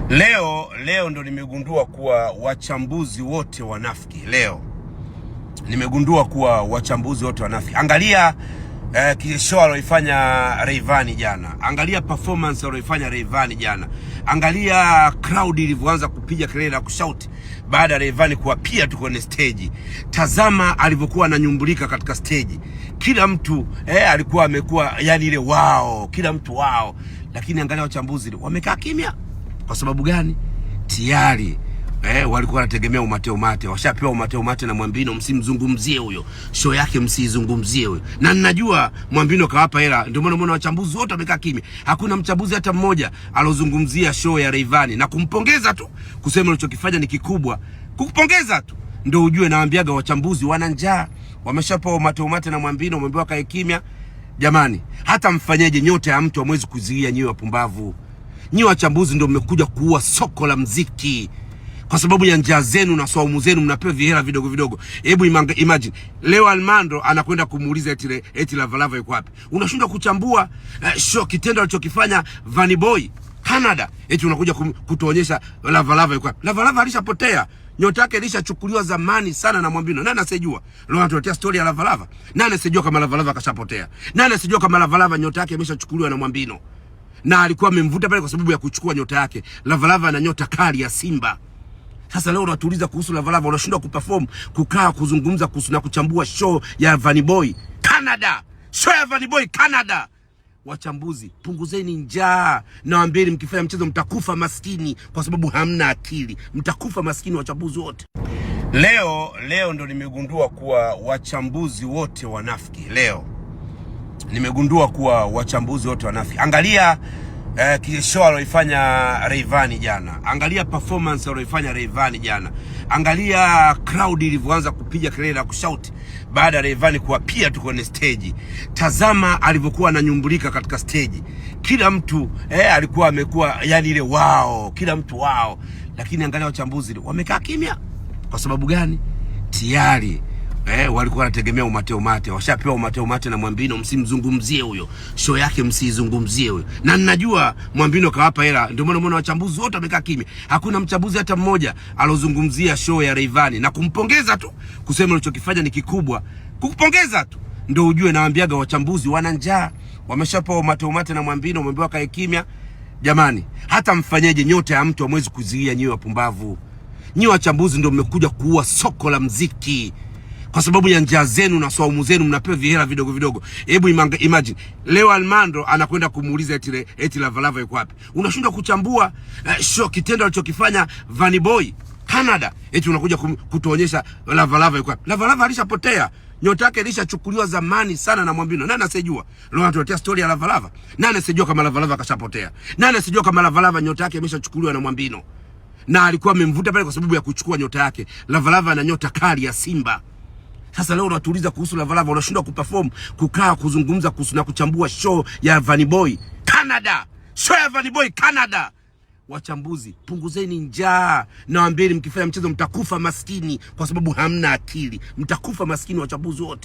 Leo ndo nimegundua kuwa wachambuzi wote wanafiki. Leo nimegundua kuwa wachambuzi wote wanafiki. Angalia show aloifanya Rayvanny jana. Angalia performance aloifanya Rayvanny jana. Angalia crowd ilivyoanza kupiga kelele na kushout baada ya Rayvanny kuapia tu kwenye stage. Tazama alivyokuwa ananyumbulika katika stage. Kila mtu alikuwa amekuwa yani ile wao, kila mtu wao. Lakini angalia wachambuzi wamekaa kimya. Kwa sababu gani? Tayari walikuwa wanategemea umate. Washapewa umate na Mwambino, msimzungumzie huyo. Show yake msizungumzie huyo. Na ninajua Mwambino kawapa hela, ndio maana umeona wachambuzi wote wamekaa kimya. Hakuna mchambuzi hata mmoja alozungumzia show ya Rayvanny na kumpongeza tu, kusema alichokifanya ni kikubwa. Kukupongeza tu ndio ujue, naambiaga wachambuzi wana njaa. Wameshapewa umate na Mwambino, umeambiwa kae kimya. Jamani, hata mfanyeje nyota ya mtu hamwezi kuzuia nyewe wapumbavu. Nyi wachambuzi ndio mmekuja kuua soko la muziki. Kwa sababu ya njaa zenu na swaumu zenu mnapewa vihela vidogo vidogo. Hebu imagine leo Almando anakwenda kumuuliza eti Lavalava yuko wapi. Unashindwa kuchambua show kitendo alichokifanya Vanny Boy Canada. Eti unakuja kutuonyesha Lavalava yuko wapi. Lavalava alishapotea. Nyota yake ilishachukuliwa zamani sana na Mwambino. Nani asijua? Leo anatuletea story ya Lavalava. Nani asijua kama Lavalava kashapotea? Nani asijua kama Lavalava nyota yake imeshachukuliwa na Mwambino? Na alikuwa amemvuta pale kwa sababu ya kuchukua nyota yake. Lavalava ana nyota kali ya Simba. Sasa leo unatuuliza kuhusu Lavalava, unashindwa kuperform, kukaa kuzungumza kuhusu na kuchambua show ya Vanny Boy Canada. Show ya Vanny Boy Canada. Wachambuzi, punguzeni njaa. Nawaambieni mkifanya mchezo mtakufa maskini kwa sababu hamna akili. Mtakufa maskini wachambuzi wote. Leo ndo nimegundua kuwa wachambuzi wote wanafiki. Leo nimegundua kuwa wachambuzi wote wanafiki. Angalia show aloifanya Rayvanny jana. Angalia performance aloifanya Rayvanny jana. Angalia crowd ilivyoanza kupiga kelele na kushout baada ya Rayvanny kuapia tu kwenye stage. Tazama alivyokuwa ananyumbulika katika stage. Kila mtu alikuwa amekuwa yani ile wao, kila mtu wao. Lakini angalia wachambuzi wamekaa kimya. Kwa sababu gani? Tayari walikuwa wanategemea umate. Washapewa umate na Mwambino, msimzungumzie huyo. Show yake msizungumzie huyo. Na ninajua Mwambino kawapa hela, ndio maana umeona wachambuzi wote wamekaa kimya. Hakuna mchambuzi hata mmoja alozungumzia show ya Rayvanny na kumpongeza tu, kusema alichokifanya ni kikubwa. Kukupongeza tu ndio ujue, naambiaga wachambuzi wana njaa. Wameshapewa umate na Mwambino, umeambiwa kae kimya. Jamani, hata mfanyeje nyota ya mtu hamwezi kuzuia nyewe wapumbavu. Nyi wachambuzi ndio mmekuja kuua soko la muziki. Kwa sababu ya njaa zenu na swaumu zenu mnapewa vihela vidogo vidogo. Hebu imagine leo Almando anakwenda kumuuliza eti Lavalava yuko wapi. Unashindwa kuchambua show kitendo alichokifanya Vanny Boy Canada. Eti unakuja kutuonyesha Lavalava yuko wapi. Lavalava alishapotea. Nyota yake ilishachukuliwa zamani sana na Mwambino. Nani asijua? Leo anatuletea story ya Lavalava. Nani asijua kama Lavalava kashapotea? Nani asijua kama Lavalava nyota yake imeshachukuliwa na Mwambino? Na alikuwa amemvuta pale kwa sababu ya kuchukua nyota yake. Lavalava ana nyota kali ya Simba. Sasa leo unatuuliza kuhusu Lavalava, unashindwa kuperform, kukaa kuzungumza kuhusu na kuchambua show ya Vanny Boy Canada. Show ya Vanny Boy Canada. Wachambuzi, punguzeni njaa. Nawaambieni mkifanya mchezo mtakufa maskini kwa sababu hamna akili. Mtakufa maskini wachambuzi wote.